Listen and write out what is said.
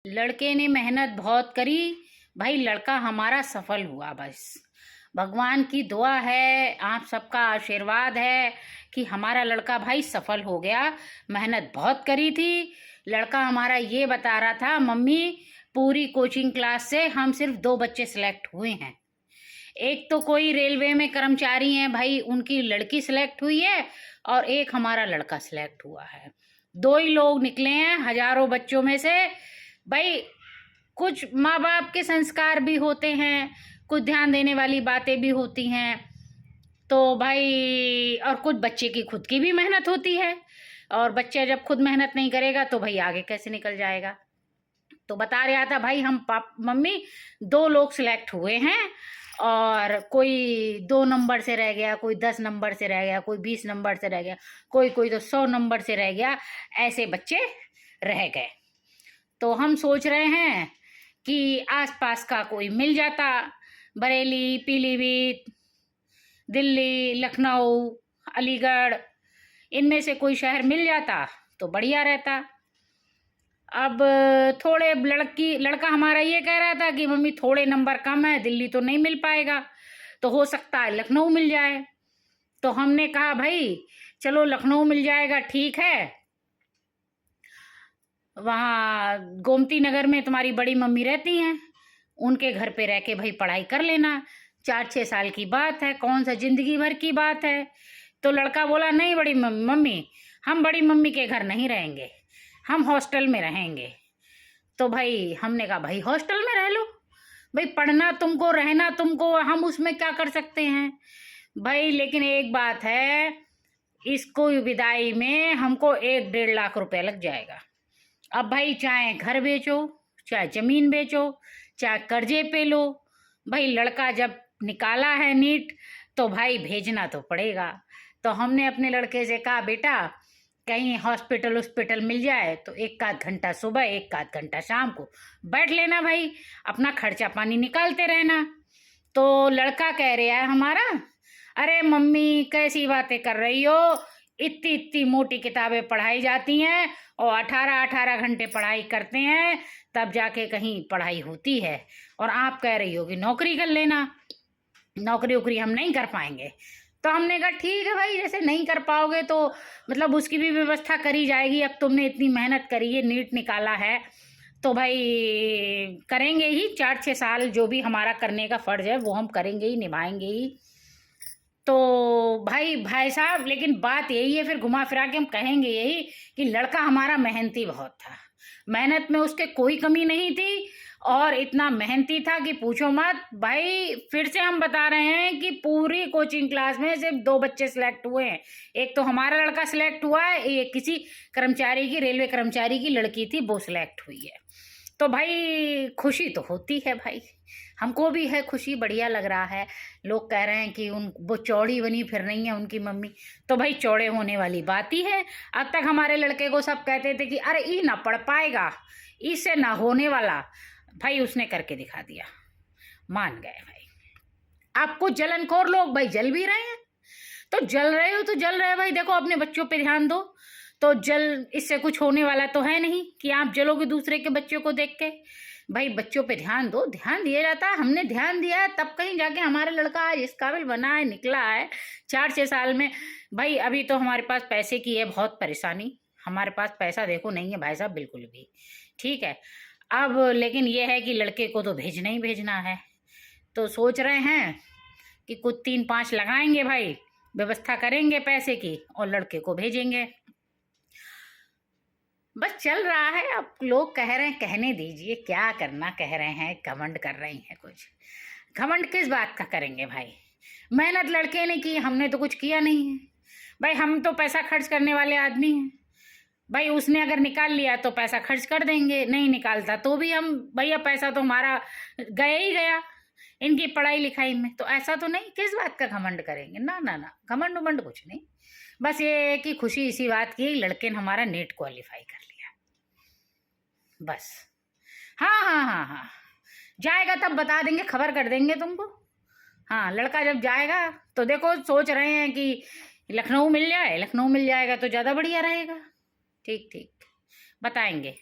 लड़के ने मेहनत बहुत करी भाई, लड़का हमारा सफल हुआ। बस भगवान की दुआ है, आप सबका आशीर्वाद है कि हमारा लड़का भाई सफल हो गया। मेहनत बहुत करी थी। लड़का हमारा ये बता रहा था, मम्मी पूरी कोचिंग क्लास से हम सिर्फ 2 बच्चे सिलेक्ट हुए हैं। एक तो कोई रेलवे में कर्मचारी हैं भाई, उनकी लड़की सिलेक्ट हुई है, और एक हमारा लड़का सिलेक्ट हुआ है। 2 ही लोग निकले हैं हजारों बच्चों में से। भाई कुछ माँ बाप के संस्कार भी होते हैं, कुछ ध्यान देने वाली बातें भी होती हैं, तो भाई और कुछ बच्चे की खुद की भी मेहनत होती है। और बच्चा जब खुद मेहनत नहीं करेगा तो भाई आगे कैसे निकल जाएगा। तो बता रहा था भाई, हम मम्मी 2 लोग सिलेक्ट हुए हैं, और कोई 2 नंबर से रह गया, कोई 10 नंबर से रह गया, कोई 20 नंबर से रह गया, कोई तो 100 नंबर से रह गया, ऐसे बच्चे रह गए। तो हम सोच रहे हैं कि आसपास का कोई मिल जाता, बरेली, पीलीभीत, दिल्ली, लखनऊ, अलीगढ़, इनमें से कोई शहर मिल जाता तो बढ़िया रहता। अब थोड़े लड़का हमारा ये कह रहा था कि मम्मी थोड़े नंबर कम है, दिल्ली तो नहीं मिल पाएगा, तो हो सकता है लखनऊ मिल जाए। तो हमने कहा भाई चलो लखनऊ मिल जाएगा, ठीक है। वहाँ गोमती नगर में तुम्हारी बड़ी मम्मी रहती हैं, उनके घर पे रह के भाई पढ़ाई कर लेना। 4-6 साल की बात है, कौन सा जिंदगी भर की बात है। तो लड़का बोला नहीं बड़ी मम्मी, हम बड़ी मम्मी के घर नहीं रहेंगे, हम हॉस्टल में रहेंगे। तो भाई हमने कहा भाई हॉस्टल में रह लो भाई, पढ़ना तुमको, रहना तुमको, हम उसमें क्या कर सकते हैं भाई। लेकिन एक बात है, इसको विदाई में हमको 1-1.5 लाख रुपए लग जाएगा। अब भाई चाहे घर बेचो, चाहे जमीन बेचो, चाहे कर्जे पे लो, भाई लड़का जब निकाला है नीट तो भाई भेजना तो पड़ेगा। तो हमने अपने लड़के से कहा बेटा कहीं हॉस्पिटल मिल जाए तो 1 घंटा सुबह 1 घंटा शाम को बैठ लेना भाई, अपना खर्चा पानी निकालते रहना। तो लड़का कह रहा है हमारा, अरे मम्मी कैसी बातें कर रही हो, इतनी इतनी मोटी किताबें पढ़ाई जाती हैं और 18-18 घंटे पढ़ाई करते हैं तब जाके कहीं पढ़ाई होती है, और आप कह रही हो कि नौकरी कर लेना। नौकरी वोकरी हम नहीं कर पाएंगे। तो हमने कहा ठीक है भाई, जैसे नहीं कर पाओगे तो मतलब उसकी भी व्यवस्था करी जाएगी। अब तुमने इतनी मेहनत करी है, नीट निकाला है, तो भाई करेंगे ही। 4-6 साल जो भी हमारा करने का फर्ज है वो हम करेंगे ही, निभाएंगे ही। तो भाई साहब, लेकिन बात यही है, फिर घुमा फिरा के हम कहेंगे यही कि लड़का हमारा मेहनती बहुत था। मेहनत में उसके कोई कमी नहीं थी, और इतना मेहनती था कि पूछो मत भाई। फिर से हम बता रहे हैं कि पूरी कोचिंग क्लास में सिर्फ 2 बच्चे सिलेक्ट हुए हैं। एक तो हमारा लड़का सिलेक्ट हुआ है, एक किसी कर्मचारी की, रेलवे कर्मचारी की लड़की थी, वो सिलेक्ट हुई है। तो भाई खुशी तो होती है भाई, हमको भी है खुशी, बढ़िया लग रहा है। लोग कह रहे हैं कि वो चौड़ी बनी फिर रही है उनकी मम्मी, तो भाई चौड़े होने वाली बात ही है। अब तक हमारे लड़के को सब कहते थे कि अरे ये ना पढ़ पाएगा, इससे ना होने वाला। भाई उसने करके दिखा दिया, मान गए भाई। आपको जलनखोर लोग भाई जल भी रहे हैं, तो जल रहे हो तो जल रहे भाई, देखो अपने बच्चों पे ध्यान दो। तो जल इससे कुछ होने वाला तो है नहीं कि आप जलोगे दूसरे के बच्चों को देख के। भाई बच्चों पे ध्यान दो, ध्यान दिया जाता है, हमने ध्यान दिया है तब कहीं जाके हमारा लड़का आज इस काबिल बना है, निकला है 4-6 साल में। भाई अभी तो हमारे पास पैसे की है बहुत परेशानी, हमारे पास पैसा देखो नहीं है भाई साहब बिल्कुल भी, ठीक है। अब लेकिन ये है कि लड़के को तो भेजना ही भेजना है, तो सोच रहे हैं कि कुछ 3-5 लगाएंगे भाई, व्यवस्था करेंगे पैसे की और लड़के को भेजेंगे। बस चल रहा है। अब लोग कह रहे हैं, कहने दीजिए, क्या करना, कह रहे हैं, घमंड कर रही हैं कुछ। घमंड किस बात का करेंगे भाई, मेहनत लड़के ने की, हमने तो कुछ किया नहीं है भाई। हम तो पैसा खर्च करने वाले आदमी हैं भाई, उसने अगर निकाल लिया तो पैसा खर्च कर देंगे, नहीं निकालता तो भी हम, भैया पैसा तो हमारा गया ही गया इनकी पढ़ाई लिखाई में। तो ऐसा तो नहीं, किस बात का घमंड करेंगे, ना ना ना, घमंड उमंड कुछ नहीं। बस ये है कि खुशी इसी बात की, लड़के ने हमारा नीट क्वालिफाई कर लिया बस। हाँ हाँ हाँ हाँ, जाएगा तब बता देंगे, खबर कर देंगे तुमको। हाँ लड़का जब जाएगा तो देखो, सोच रहे हैं कि लखनऊ मिल जाए, लखनऊ मिल जाएगा तो ज़्यादा बढ़िया रहेगा। ठीक ठीक, बताएंगे।